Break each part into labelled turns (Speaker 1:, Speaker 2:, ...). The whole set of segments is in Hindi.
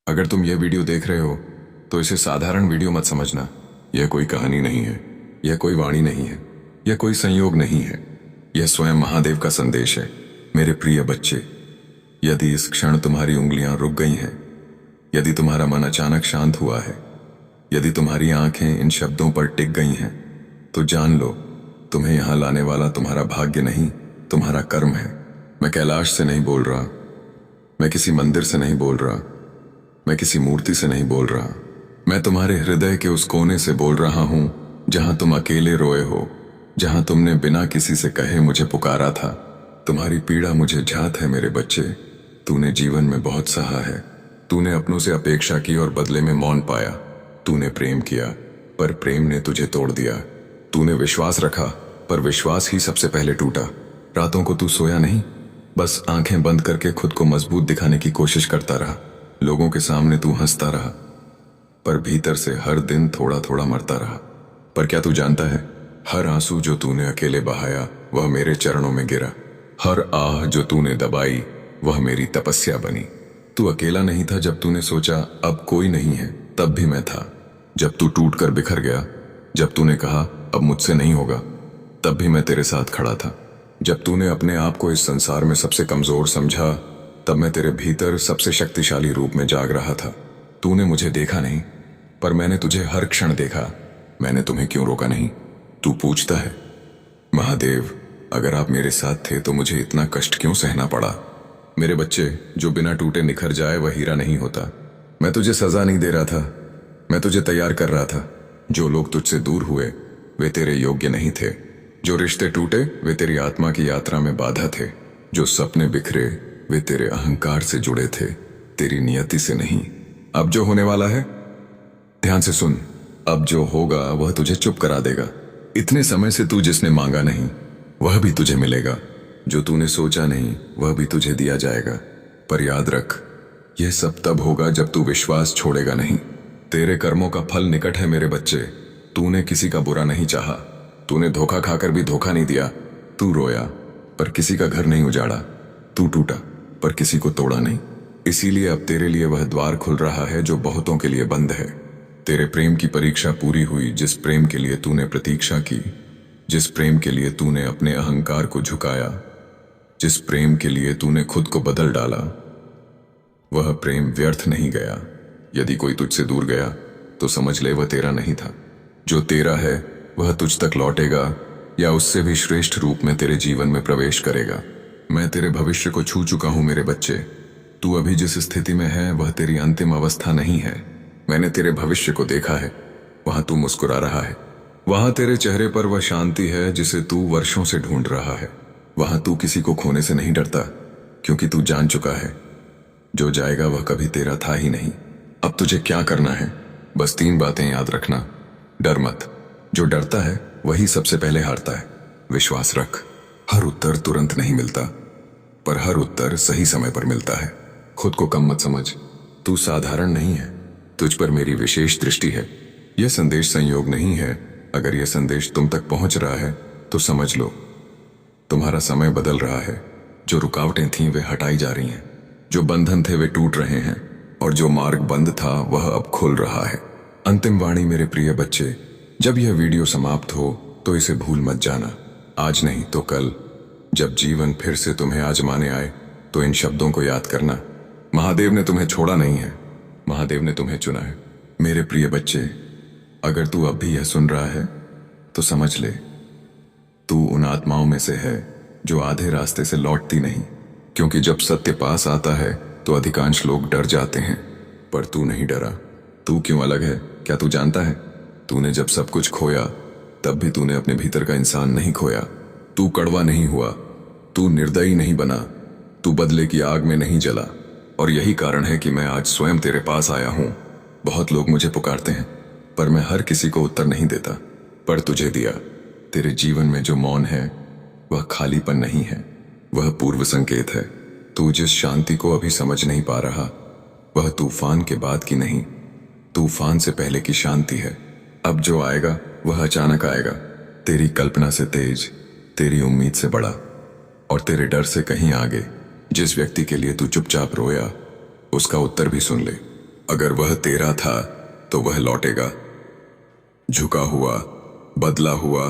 Speaker 1: अगर तुम यह वीडियो देख रहे हो तो इसे साधारण वीडियो मत समझना। यह कोई कहानी नहीं है, यह कोई वाणी नहीं है, यह कोई संयोग नहीं है। यह स्वयं महादेव का संदेश है। मेरे प्रिय बच्चे, यदि इस क्षण तुम्हारी उंगलियां रुक गई हैं, यदि तुम्हारा मन अचानक शांत हुआ है, यदि तुम्हारी आंखें इन शब्दों पर टिक गई हैं, तो जान लो तुम्हें यहां लाने वाला तुम्हारा भाग्य नहीं, तुम्हारा कर्म है। मैं कैलाश से नहीं बोल रहा, मैं किसी मंदिर से नहीं बोल रहा, मैं किसी मूर्ति से नहीं बोल रहा। मैं तुम्हारे हृदय के उस कोने से बोल रहा हूं जहां तुम अकेले रोए हो, जहां तुमने बिना किसी से कहे मुझे पुकारा था। तुम्हारी पीड़ा मुझे झात है मेरे बच्चे। तूने जीवन में बहुत सहा है। तूने अपनों से अपेक्षा की और बदले में मौन पाया। तूने प्रेम किया पर प्रेम ने तुझे तोड़ दिया। तूने विश्वास रखा पर विश्वास ही सबसे पहले टूटा। रातों को तू सोया नहीं, बस आंखें बंद करके खुद को मजबूत दिखाने की कोशिश करता रहा। लोगों के सामने तू हंसता रहा, पर भीतर से हर दिन थोड़ा थोड़ा मरता रहा। पर क्या तू जानता है, हर आंसू जो तूने अकेले बहाया वह मेरे चरणों में गिरा। हर आह जो तूने दबाई वह मेरी तपस्या बनी। तू अकेला नहीं था जब तूने सोचा अब कोई नहीं है, तब भी मैं था। जब तू टूट कर बिखर गया, जब तूने कहा अब मुझसे नहीं होगा, तब भी मैं तेरे साथ खड़ा था। जब तूने अपने आप को इस संसार में सबसे कमजोर समझा, तब मैं तेरे भीतर सबसे शक्तिशाली रूप में जाग रहा था। तूने मुझे देखा नहीं, पर मैंने तुझे हर क्षण देखा। मैंने तुम्हें क्यों रोका नहीं? तू पूछता है, महादेव अगर आप मेरे साथ थे तो मुझे इतना कष्ट क्यों सहना पड़ा? मेरे बच्चे, जो बिना टूटे निखर जाए वह हीरा नहीं होता। मैं तुझे सजा नहीं दे रहा था, मैं तुझे तैयार कर रहा था। जो लोग तुझसे दूर हुए वे तेरे योग्य नहीं थे। जो रिश्ते टूटे वे तेरी आत्मा की यात्रा में बाधा थे। जो सपने बिखरे वे तेरे अहंकार से जुड़े थे, तेरी नियति से नहीं। अब जो होने वाला है, ध्यान से सुन, अब जो होगा वह तुझे चुप करा देगा। इतने समय से तू जिसने मांगा नहीं वह भी तुझे मिलेगा। जो तूने सोचा नहीं वह भी तुझे दिया जाएगा। पर याद रख, यह सब तब होगा जब तू विश्वास छोड़ेगा नहीं। तेरे कर्मों का फल निकट है मेरे बच्चे। तूने किसी का बुरा नहीं चाहा, तूने धोखा खाकर भी धोखा नहीं दिया। तू रोया पर किसी का घर नहीं उजाड़ा, तू टूटा पर किसी को तोड़ा नहीं। इसीलिए अब तेरे लिए वह द्वार खुल रहा है जो बहुतों के लिए बंद है। तेरे प्रेम की परीक्षा पूरी हुई, जिस प्रेम के लिए तूने प्रतीक्षा की, जिस प्रेम के लिए तूने अपने अहंकार को झुकाया, जिस प्रेम के लिए तूने खुद को बदल डाला, वह प्रेम व्यर्थ नहीं गया। यदि कोई तुझसे दूर गया तो समझ ले वह तेरा नहीं था। जो तेरा है वह तुझ तक लौटेगा या उससे भी श्रेष्ठ रूप में तेरे जीवन में प्रवेश करेगा। मैं तेरे भविष्य को छू चुका हूं मेरे बच्चे। तू अभी जिस स्थिति में है वह तेरी अंतिम अवस्था नहीं है। मैंने तेरे भविष्य को देखा है। वहां तू मुस्कुरा रहा है, वहां तेरे चेहरे पर वह शांति है जिसे तू वर्षों से ढूंढ रहा है। वहां तू किसी को खोने से नहीं डरता, क्योंकि तू जान चुका है जो जाएगा वह कभी तेरा था ही नहीं। अब तुझे क्या करना है, बस 3 बातें याद रखना। डर मत, जो डरता है वही सबसे पहले हारता है। विश्वास रख, हर उत्तर तुरंत नहीं मिलता, पर हर उत्तर सही समय पर मिलता है। खुद को कम मत समझ, तू साधारण नहीं है, तुझ पर मेरी विशेष दृष्टि है। यह संदेश संयोग नहीं है। अगर यह संदेश तुम तक पहुंच रहा है तो समझ लो तुम्हारा समय बदल रहा है। जो रुकावटें थीं वे हटाई जा रही हैं, जो बंधन थे वे टूट रहे हैं, और जो मार्ग बंद था वह अब खुल रहा है। अंतिम वाणी मेरे प्रिय बच्चे, जब यह वीडियो समाप्त हो तो इसे भूल मत जाना। आज नहीं तो कल, जब जीवन फिर से तुम्हें आजमाने आए तो इन शब्दों को याद करना। महादेव ने तुम्हें छोड़ा नहीं है, महादेव ने तुम्हें चुना है। मेरे प्रिय बच्चे, अगर तू अब भी यह सुन रहा है तो समझ ले, तू उन आत्माओं में से है जो आधे रास्ते से लौटती नहीं। क्योंकि जब सत्य पास आता है तो अधिकांश लोग डर जाते हैं, पर तू नहीं डरा। तू क्यों अलग है, क्या तू जानता है? तूने जब सब कुछ खोया तब भी तूने अपने भीतर का इंसान नहीं खोया। तू कड़वा नहीं हुआ, तू निर्दयी नहीं बना, तू बदले की आग में नहीं जला। और यही कारण है कि मैं आज स्वयं तेरे पास आया हूं। बहुत लोग मुझे पुकारते हैं, पर मैं हर किसी को उत्तर नहीं देता। पर तुझे दिया। तेरे जीवन में जो मौन है वह खालीपन नहीं है, वह पूर्व संकेत है। तू जिस शांति को अभी समझ नहीं पा रहा वह तूफान के बाद की नहीं, तूफान से पहले की शांति है। अब जो आएगा वह अचानक आएगा, तेरी कल्पना से तेज, तेरी उम्मीद से बड़ा, और तेरे डर से कहीं आगे। जिस व्यक्ति के लिए तू चुपचाप रोया उसका उत्तर भी सुन ले। अगर वह तेरा था तो वह लौटेगा, झुका हुआ, बदला हुआ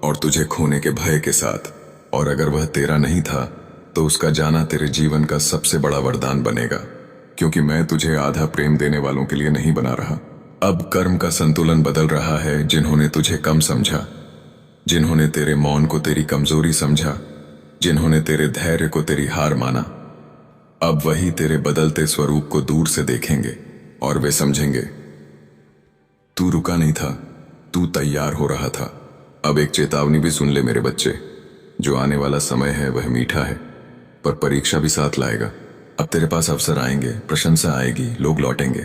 Speaker 1: और तुझे खोने के भय के साथ। और अगर वह तेरा नहीं था तो उसका जाना तेरे जीवन का सबसे बड़ा वरदान बनेगा, क्योंकि मैं तुझे आधा प्रेम देने वालों के लिए नहीं बना रहा। अब कर्म का संतुलन बदल रहा है। जिन्होंने तुझे कम समझा, जिन्होंने तेरे मौन को तेरी कमजोरी समझा, जिन्होंने तेरे धैर्य को तेरी हार माना, अब वही तेरे बदलते स्वरूप को दूर से देखेंगे और वे समझेंगे तू रुका नहीं था, तू तैयार हो रहा था। अब एक चेतावनी भी सुन ले मेरे बच्चे, जो आने वाला समय है वह मीठा है, पर परीक्षा भी साथ लाएगा। अब तेरे पास अवसर आएंगे, प्रशंसा आएगी, लोग लौटेंगे,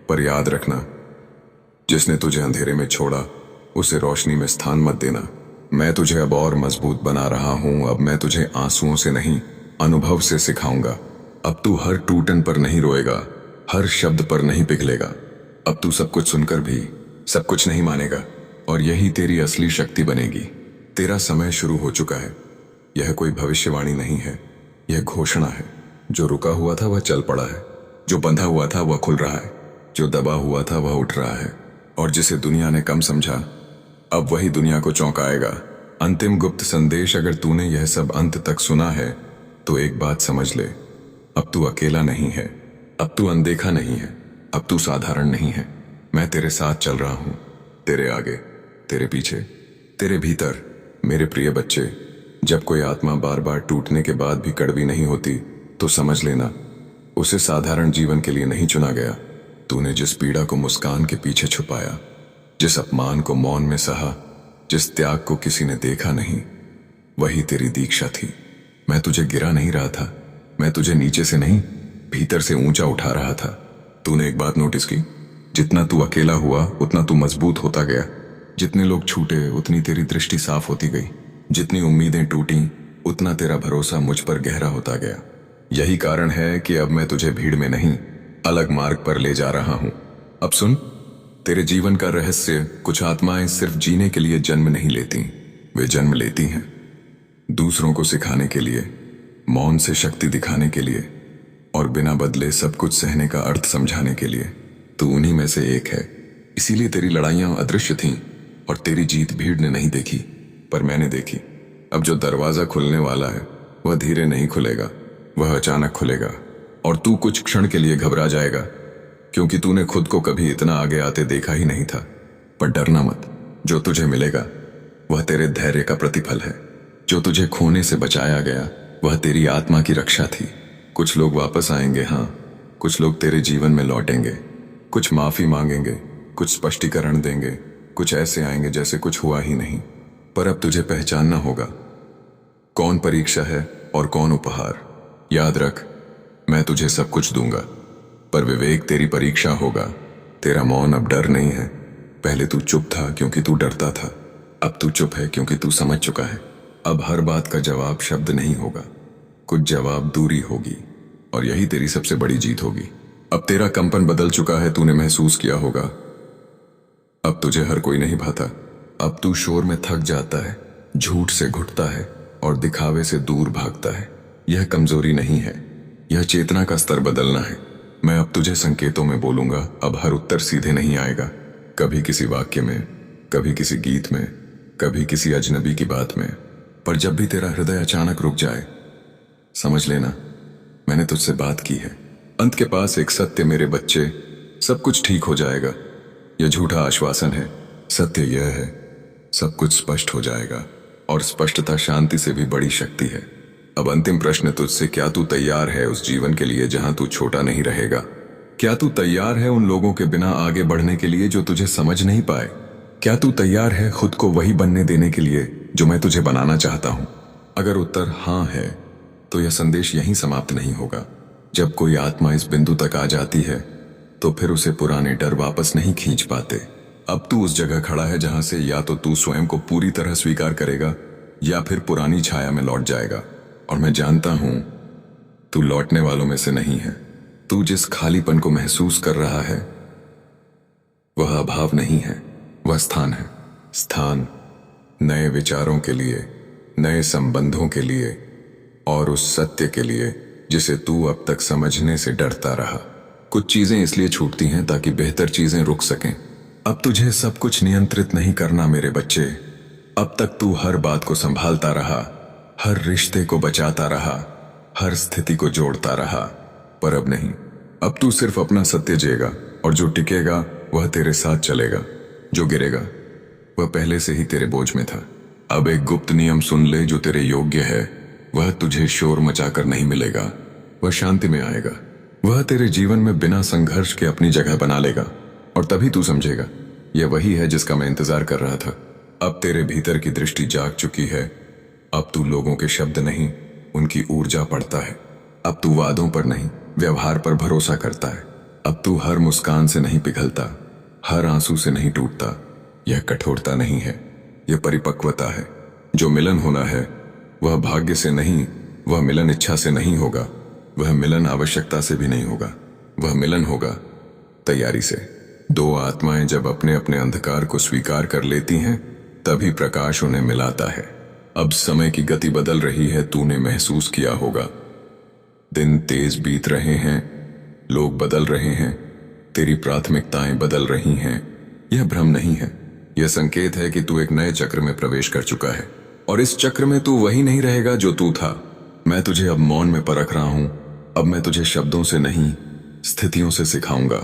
Speaker 1: पर याद रखना, जिसने तुझे अंधेरे में छोड़ा उसे रोशनी में स्थान मत देना। मैं तुझे अब और मजबूत बना रहा हूं। अब मैं तुझे आंसुओं से नहीं, अनुभव से सिखाऊंगा। अब तू हर टूटन पर नहीं रोएगा, हर शब्द पर नहीं पिघलेगा। अब तू सब कुछ सुनकर भी सब कुछ नहीं मानेगा, और यही तेरी असली शक्ति बनेगी। तेरा समय शुरू हो चुका है। यह कोई भविष्यवाणी नहीं है, यह घोषणा है। जो रुका हुआ था वह चल पड़ा है, जो बंधा हुआ था वह खुल रहा है, जो दबा हुआ था वह उठ रहा है, और जिसे दुनिया ने कम समझा अब वही दुनिया को चौंकाएगा। अंतिम गुप्त संदेश, अगर तूने यह सब अंत तक सुना है तो एक बात समझ ले, अब तू अकेला नहीं है, अब तू अनदेखा नहीं है, अब तू साधारण नहीं है। मैं तेरे साथ चल रहा हूं, तेरे आगे, तेरे पीछे, तेरे भीतर। मेरे प्रिय बच्चे, जब कोई आत्मा बार बार टूटने के बाद भी कड़वी नहीं होती तो समझ लेना उसे साधारण जीवन के लिए नहीं चुना गया। तूने जिस पीड़ा को मुस्कान के पीछे छुपाया, जिस अपमान को मौन में सहा, जिस त्याग को किसी ने देखा नहीं, वही तेरी दीक्षा थी। मैं तुझे गिरा नहीं रहा था, मैं तुझे नीचे से नहीं भीतर से ऊंचा उठा रहा था। तूने एक बात नोटिस की, जितना तू अकेला हुआ उतना तू मजबूत होता गया। जितने लोग छूटे उतनी तेरी दृष्टि साफ होती गई, जितनी उम्मीदें टूटी उतना तेरा भरोसा मुझ पर गहरा होता गया। यही कारण है कि अब मैं तुझे भीड़ में नहीं, अलग मार्ग पर ले जा रहा हूं। अब सुन, तेरे जीवन का रहस्य, कुछ आत्माएं सिर्फ जीने के लिए जन्म नहीं लेती, वे जन्म लेती हैं दूसरों को सिखाने के लिए, मौन से शक्ति दिखाने के लिए, और बिना बदले सब कुछ सहने का अर्थ समझाने के लिए। तू उन्हीं में से एक है। इसीलिए तेरी लड़ाइयां अदृश्य थीं और तेरी जीत भीड़ ने नहीं देखी, पर मैंने देखी। अब जो दरवाजा खुलने वाला है वह धीरे नहीं खुलेगा, वह अचानक खुलेगा, और तू कुछ क्षण के लिए घबरा जाएगा, क्योंकि तूने खुद को कभी इतना आगे आते देखा ही नहीं था। पर डरना मत, जो तुझे मिलेगा वह तेरे धैर्य का प्रतिफल है। जो तुझे खोने से बचाया गया वह तेरी आत्मा की रक्षा थी। कुछ लोग वापस आएंगे, हाँ, कुछ लोग तेरे जीवन में लौटेंगे, कुछ माफी मांगेंगे, कुछ स्पष्टीकरण देंगे, कुछ ऐसे आएंगे जैसे कुछ हुआ ही नहीं। पर अब तुझे पहचानना होगा कौन परीक्षा है और कौन उपहार। याद रख, मैं तुझे सब कुछ दूंगा, पर विवेक तेरी परीक्षा होगा। तेरा मौन अब डर नहीं है। पहले तू चुप था क्योंकि तू डरता था, अब तू चुप है क्योंकि तू समझ चुका है। अब हर बात का जवाब शब्द नहीं होगा, कुछ जवाब दूरी होगी, और यही तेरी सबसे बड़ी जीत होगी। अब तेरा कंपन बदल चुका है, तूने महसूस किया होगा। अब तुझे हर कोई नहीं भाता। अब तू शोर में थक जाता है, झूठ से घुटता है और दिखावे से दूर भागता है। यह कमजोरी नहीं है, यह चेतना का स्तर बदलना है। मैं अब तुझे संकेतों में बोलूंगा, अब हर उत्तर सीधे नहीं आएगा। कभी किसी वाक्य में, कभी किसी गीत में, कभी किसी अजनबी की बात में। पर जब भी तेरा हृदय अचानक रुक जाए, समझ लेना मैंने तुझसे बात की है। अंत के पास एक सत्य, मेरे बच्चे, सब कुछ ठीक हो जाएगा। यह झूठा आश्वासन है, सत्य यह है, सब कुछ स्पष्ट हो जाएगा, और स्पष्टता शांति से भी बड़ी शक्ति है। अब अंतिम प्रश्न तुझसे, क्या तू तैयार है उस जीवन के लिए जहां तू छोटा नहीं रहेगा? क्या तू तैयार है उन लोगों के बिना आगे बढ़ने के लिए जो तुझे समझ नहीं पाए? क्या तू तैयार है खुद को वही बनने देने के लिए जो मैं तुझे बनाना चाहता हूं? अगर उत्तर हां है तो यह संदेश यहीं समाप्त नहीं होगा। जब कोई आत्मा इस बिंदु तक आ जाती है तो फिर उसे पुराने डर वापस नहीं खींच पाते। अब तू उस जगह खड़ा है जहां से या तो तू स्वयं को पूरी तरह स्वीकार करेगा या फिर पुरानी छाया में लौट जाएगा। और मैं जानता हूं तू लौटने वालों में से नहीं है। तू जिस खालीपन को महसूस कर रहा है वह अभाव नहीं है, वह स्थान है। स्थान नए विचारों के लिए, नए संबंधों के लिए, और उस सत्य के लिए जिसे तू अब तक समझने से डरता रहा। कुछ चीजें इसलिए छूटती हैं ताकि बेहतर चीजें रुक सकें। अब तुझे सब कुछ नियंत्रित नहीं करना मेरे बच्चे। अब तक तू हर बात को संभालता रहा, हर रिश्ते को बचाता रहा, हर स्थिति को जोड़ता रहा, पर अब नहीं। अब तू सिर्फ अपना सत्य जिएगा और जो टिकेगा वह तेरे साथ चलेगा, जो गिरेगा वह पहले से ही तेरे बोझ में था। अब एक गुप्त नियम सुन ले, जो तेरे योग्य है वह तुझे शोर मचाकर नहीं मिलेगा, वह शांति में आएगा। वह तेरे जीवन में बिना संघर्ष के अपनी जगह बना लेगा और तभी तू समझेगा यह वही है जिसका मैं इंतजार कर रहा था। अब तेरे भीतर की दृष्टि जाग चुकी है। अब तू लोगों के शब्द नहीं, उनकी ऊर्जा पढ़ता है। अब तू वादों पर नहीं, व्यवहार पर भरोसा करता है। अब तू हर मुस्कान से नहीं पिघलता, हर आंसू से नहीं टूटता। यह कठोरता नहीं है, यह परिपक्वता है। जो मिलन होना है वह भाग्य से नहीं, वह मिलन इच्छा से नहीं होगा, वह मिलन आवश्यकता से भी नहीं होगा। वह मिलन होगा तैयारी से। दो आत्माएं जब अपने अपने अंधकार को स्वीकार कर लेती हैं तभी प्रकाश उन्हें मिलाता है। अब समय की गति बदल रही है, तूने महसूस किया होगा। दिन तेज बीत रहे हैं, लोग बदल रहे हैं, तेरी प्राथमिकताएं बदल रही हैं। यह भ्रम नहीं है, यह संकेत है कि तू एक नए चक्र में प्रवेश कर चुका है और इस चक्र में तू वही नहीं रहेगा जो तू था। मैं तुझे अब मौन में परख रहा हूं। अब मैं तुझे शब्दों से नहीं, स्थितियों से सिखाऊंगा।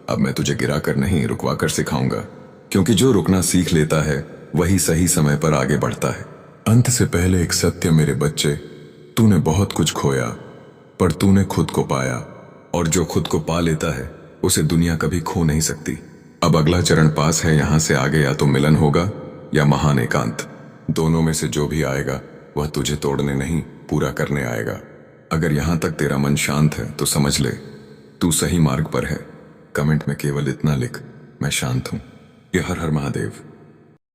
Speaker 1: अब मैं तुझे गिराकर नहीं, रुकवाकर सिखाऊंगा, क्योंकि जो रुकना सीख लेता है वही सही समय पर आगे बढ़ता है। अंत से पहले एक सत्य मेरे बच्चे, तूने बहुत कुछ खोया पर तूने खुद को पाया, और जो खुद को पा लेता है उसे दुनिया कभी खो नहीं सकती। अब अगला चरण पास है, यहां से आगे या तो मिलन होगा या महान एकांत। दोनों में से जो भी आएगा वह तुझे तोड़ने नहीं, पूरा करने आएगा। अगर यहां तक तेरा मन शांत है तो समझ ले तू सही मार्ग पर है। कमेंट में केवल इतना लिख, मैं शांत हूं। ये हर हर महादेव।